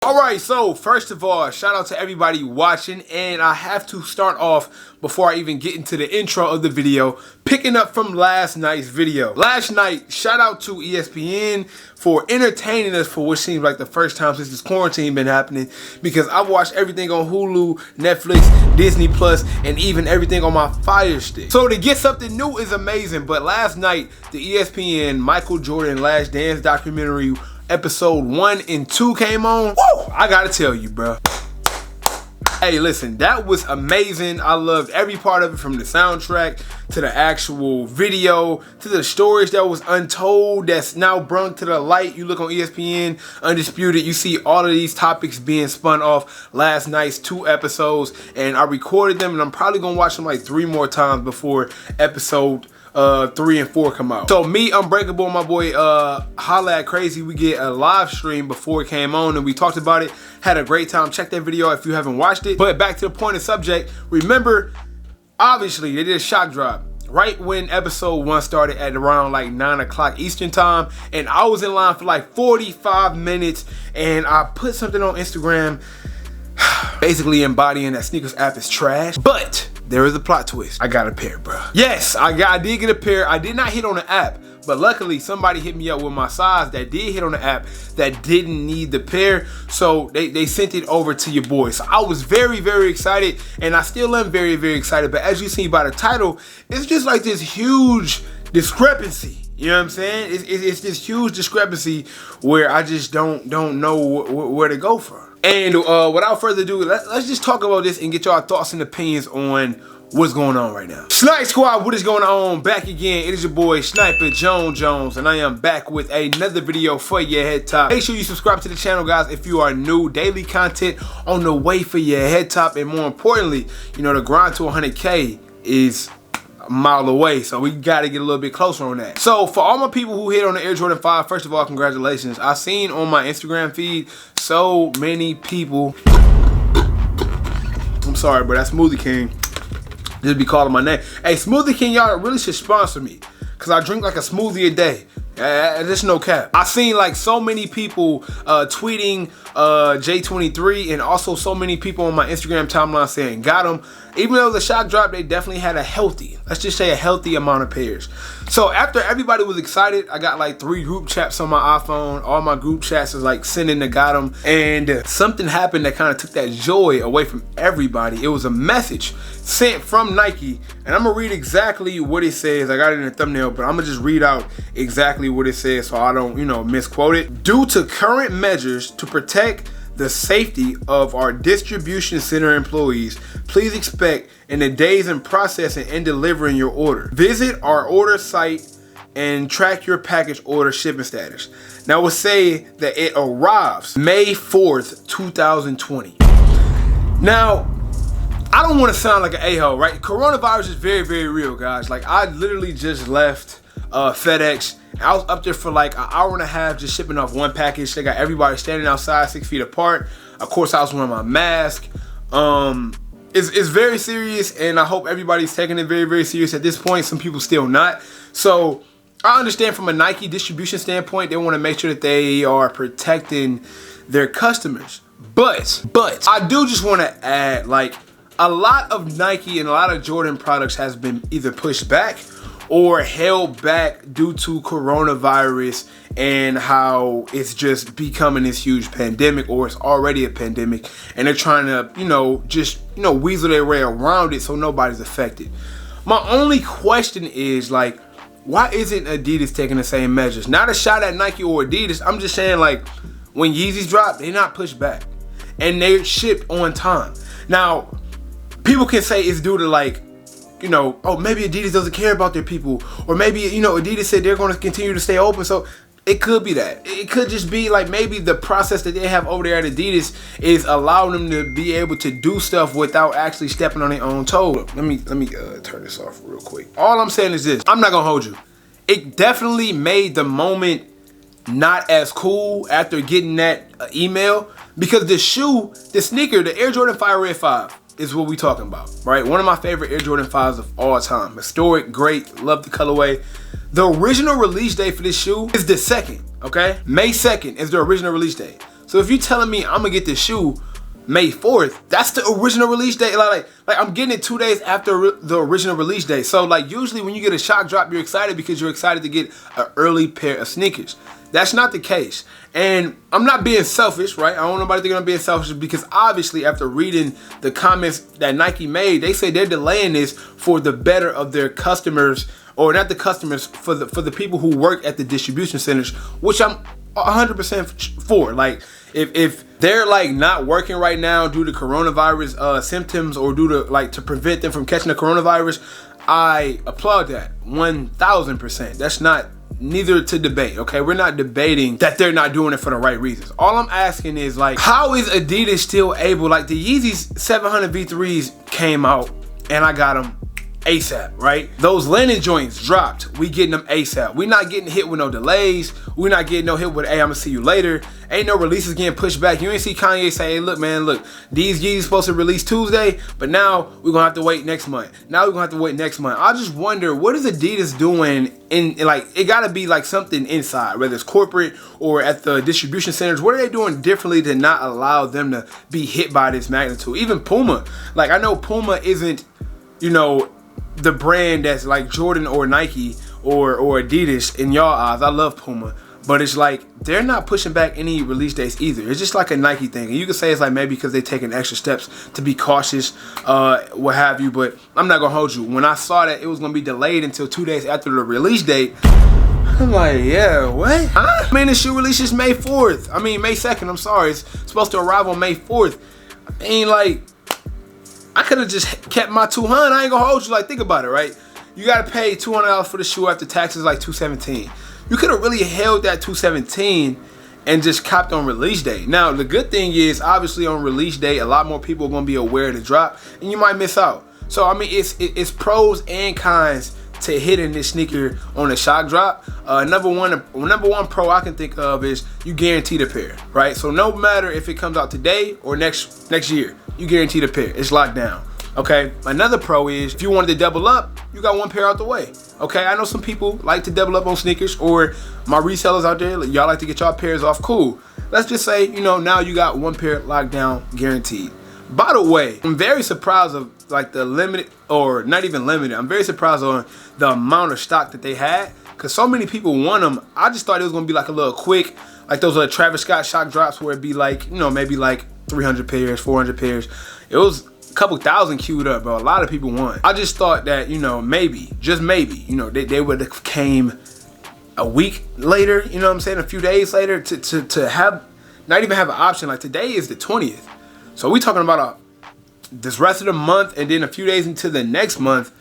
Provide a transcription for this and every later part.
Alright, so first of all, shout out to everybody watching, and I have to start off before I even get into the intro of the video, picking up from last night's video. Last night, shout out to ESPN for entertaining us for what seems like the first time since this quarantine been happening, because I've watched everything on Hulu, Netflix, Disney Plus, and even everything on my Fire Stick. So to get something new is amazing, but last night, the ESPN Michael Jordan Last Dance documentary episode 1 and 2 came on. Woo! I gotta tell you, bro. Hey, listen, that was amazing. I loved every part of it, from the soundtrack to the actual video to the stories that was untold that's now brought to the light. You look on ESPN Undisputed, you see all of these topics being spun off last night's 2 episodes, and I recorded them, and I'm probably gonna watch them like 3 more times before episode 3 and 4 come out. So me, Unbreakable, and my boy Holla at Crazy, we get a live stream before it came on, and we talked about it. Had a great time. Check that video if you haven't watched it. But back to the point of subject, remember, obviously they did a shock drop right when episode 1 started at around like 9 o'clock Eastern time, and I was in line for like 45 minutes, and I put something on Instagram basically embodying that sneakers app is trash. But there is a plot twist. I got a pair, bro. Yes, I did get a pair. I did not hit on the app, but luckily somebody hit me up with my size that did hit on the app that didn't need the pair. So they sent it over to your boy. So I was very, very excited, and I still am very, very excited. But as you see by the title, it's just like this huge discrepancy. You know what I'm saying? It's this huge discrepancy where I just don't know where to go from. And without further ado, let's just talk about this and get y'all thoughts and opinions on what's going on right now. Snipe Squad, what is going on? Back again. It is your boy Sniper Jones, and I am back with another video for your head top. Make sure you subscribe to the channel, guys, if you are new. Daily content on the way for your head top, and more importantly, you know, the grind to 100K is a mile away, so we gotta get a little bit closer on that. So for all my people who hit on the Air Jordan 5, first of all, congratulations. I seen on my Instagram feed so many people, I'm sorry, but that Smoothie King just be calling my name. Hey, Smoothie King, y'all really should sponsor me, because I drink like a smoothie a day. There's no cap. I seen like so many people tweeting J23, and also so many people on my Instagram timeline saying got them. Even though the shock drop, they definitely had a healthy, let's just say a healthy amount of pairs. So after everybody was excited, I got like 3 group chats on my iPhone. All my group chats is like sending the got them, and something happened that kind of took that joy away from everybody. It was a message sent from Nike, and I'm gonna read exactly what it says. I got it in the thumbnail, but I'm gonna just read out exactly what it says so I don't, you know, misquote it. Due to current measures to protect the safety of our distribution center employees, please expect in the days in processing and delivering your order. Visit our order site and track your package order shipping status. Now we'll say that it arrives May 4th, 2020. Now, I don't want to sound like an a-hole, right? Coronavirus is very, very real, guys. Like, I literally just left FedEx. I was up there for like an hour and a half just shipping off one package. They got everybody standing outside 6 feet apart. Of course, I was wearing my mask. It's very serious, and I hope everybody's taking it very, very serious at this point. Some people still not. So I understand from a Nike distribution standpoint, they want to make sure that they are protecting their customers. But I do just want to add, like, a lot of Nike and a lot of Jordan products has been either pushed back or held back due to coronavirus and how it's just becoming this huge pandemic, or it's already a pandemic, and they're trying to, you know, just, you know, weasel their way around it so nobody's affected. My only question is, like, why isn't Adidas taking the same measures? Not a shot at Nike or Adidas. I'm just saying, like, when Yeezys drop, they're not pushed back, and they're shipped on time. Now, people can say it's due to, like, you know, oh, maybe Adidas doesn't care about their people, or maybe, you know, Adidas said they're going to continue to stay open. So it could be that. It could just be like maybe the process that they have over there at Adidas is allowing them to be able to do stuff without actually stepping on their own toes. Let me turn this off real quick. All I'm saying is this. I'm not gonna hold you. It definitely made the moment not as cool after getting that email, because the shoe, the sneaker, the Air Jordan Fire Red 5 is what we talking about, right? One of my favorite Air Jordan 5s of all time. Historic, great, love the colorway. The original release date for this shoe is the 2nd, okay? May 2nd is the original release date. So if you're telling me I'm gonna get this shoe May 4th, that's the original release date. Like I'm getting it 2 days after the original release date. So like usually when you get a shock drop, you're excited because you're excited to get an early pair of sneakers. That's not the case. And I'm not being selfish, right? I don't want nobody thinking I'm being selfish, because obviously after reading the comments that Nike made, they say they're delaying this for the better of their customers, or not the customers, for the people who work at the distribution centers, which I'm 100% for. Like if they're like not working right now due to coronavirus symptoms, or due to like to prevent them from catching the coronavirus, I applaud that 1000%. That's not neither to debate, okay? We're not debating that they're not doing it for the right reasons. All I'm asking is, like, how is Adidas still able, like, the Yeezys 700 V3s came out and I got them ASAP, right? Those linen joints dropped. We getting them ASAP. We not getting hit with no delays. We not getting no hit with, hey, I'm gonna see you later. Ain't no releases getting pushed back. You ain't see Kanye say, hey, look, man, look, these Yeezys supposed to release Tuesday, but now we're gonna have to wait next month. Now we're gonna have to wait next month. I just wonder, what is Adidas doing in like, it gotta be like something inside, whether it's corporate or at the distribution centers. What are they doing differently to not allow them to be hit by this magnitude? Even Puma, like, I know Puma isn't, you know, the brand that's like Jordan or Nike or Adidas in y'all eyes. I love Puma, but it's like they're not pushing back any release dates either. It's just like a Nike thing, and you can say it's like maybe because they're taking extra steps to be cautious, what have you. But I'm not gonna hold you. When I saw that it was gonna be delayed until 2 days after the release date, I'm like, yeah, what? Huh? I mean, the shoe releases May 4th. I mean, May 2nd. I'm sorry, it's supposed to arrive on May 4th. I mean, like, I could have just kept my 200. I ain't gonna hold you. Like, think about it, right? You gotta pay $200 for the shoe after taxes, like $217. You could have really held that $217 and just copped on release day. Now, the good thing is, obviously on release day, a lot more people are gonna be aware of the drop, and you might miss out. So, I mean, it's pros and cons to hitting this sneaker on a shock drop. Number one pro I can think of is you guarantee the pair, right? So no matter if it comes out today or next year, you guarantee the pair. It's locked down. Okay. Another pro is if you wanted to double up, you got one pair out the way. Okay. I know some people like to double up on sneakers, or my resellers out there, y'all like to get y'all pairs off. Cool. Let's just say, you know, now you got one pair locked down, guaranteed. By the way, I'm very surprised of like the limited, or not even limited, I'm very surprised on the amount of stock that they had, because so many people want them. I just thought it was gonna be like a little quick, like those Travis Scott shock drops where it'd be like, you know, maybe like 300 pairs, 400 pairs. It was a couple thousand queued up, bro. A lot of people want. I just thought that, you know, maybe, just maybe, you know, they would have came a week later, you know what I'm saying, a few days later to have, not even have an option. Like today is the 20th. So we talking about this rest of the month, and then a few days into the next month,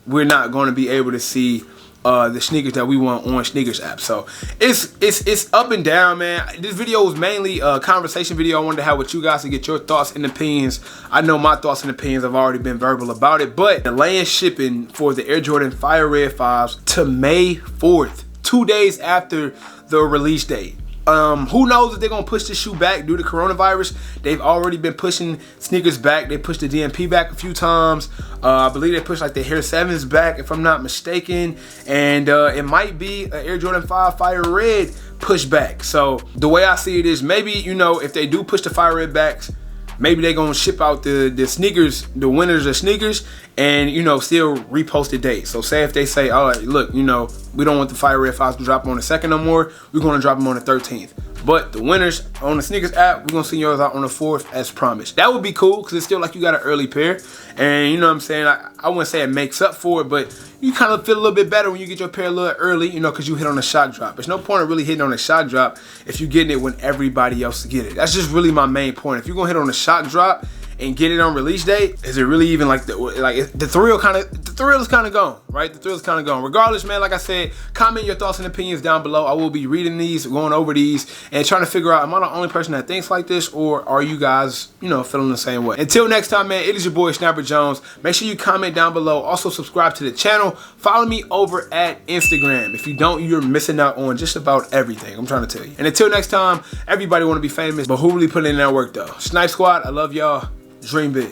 we're not going to be able to see the sneakers that we want on Sneakers app. So it's up and down, man. This video was mainly a conversation video. I wanted to have with you guys to get your thoughts and opinions. I know my thoughts and opinions have already been verbal about it, but delaying shipping for the Air Jordan Fire Red 5s to May 4th, 2 days after the release date. Who knows if they're gonna push this shoe back due to coronavirus. They've already been pushing sneakers back. They pushed the DMP back a few times. I believe they pushed like the Air 7s back, if I'm not mistaken. And it might be an Air Jordan 5 Fire Red push back. So the way I see it is, maybe, you know, if they do push the Fire Red backs, maybe they're gonna ship out the sneakers, the winners of sneakers, and, you know, still repost the date. So say if they say, all right, look, you know, we don't want the Fire Red 5s to drop on the 2nd no more, we're gonna drop them on the 13th. But the winners on the Sneakers app, we're gonna send yours out on the 4th as promised. That would be cool, because it's still like you got an early pair. And you know what I'm saying, I wouldn't say it makes up for it, but you kind of feel a little bit better when you get your pair a little early, you know, because you hit on a shock drop. There's no point of really hitting on a shock drop if you're getting it when everybody else get it. That's just really my main point. If you're gonna hit on a shock drop and get it on release date, is it really even like the thrill is kind of gone, right? The thrill is kind of gone. Regardless, man, like I said, comment your thoughts and opinions down below. I will be reading these, going over these, and trying to figure out, am I the only person that thinks like this, or are you guys, you know, feeling the same way? Until next time, man, it is your boy Snapper Jones. Make sure you comment down below. Also subscribe to the channel. Follow me over at Instagram. If you don't, you're missing out on just about everything, I'm trying to tell you. And until next time, everybody want to be famous, but who really put in that work though? Snipe Squad, I love y'all. Dream big.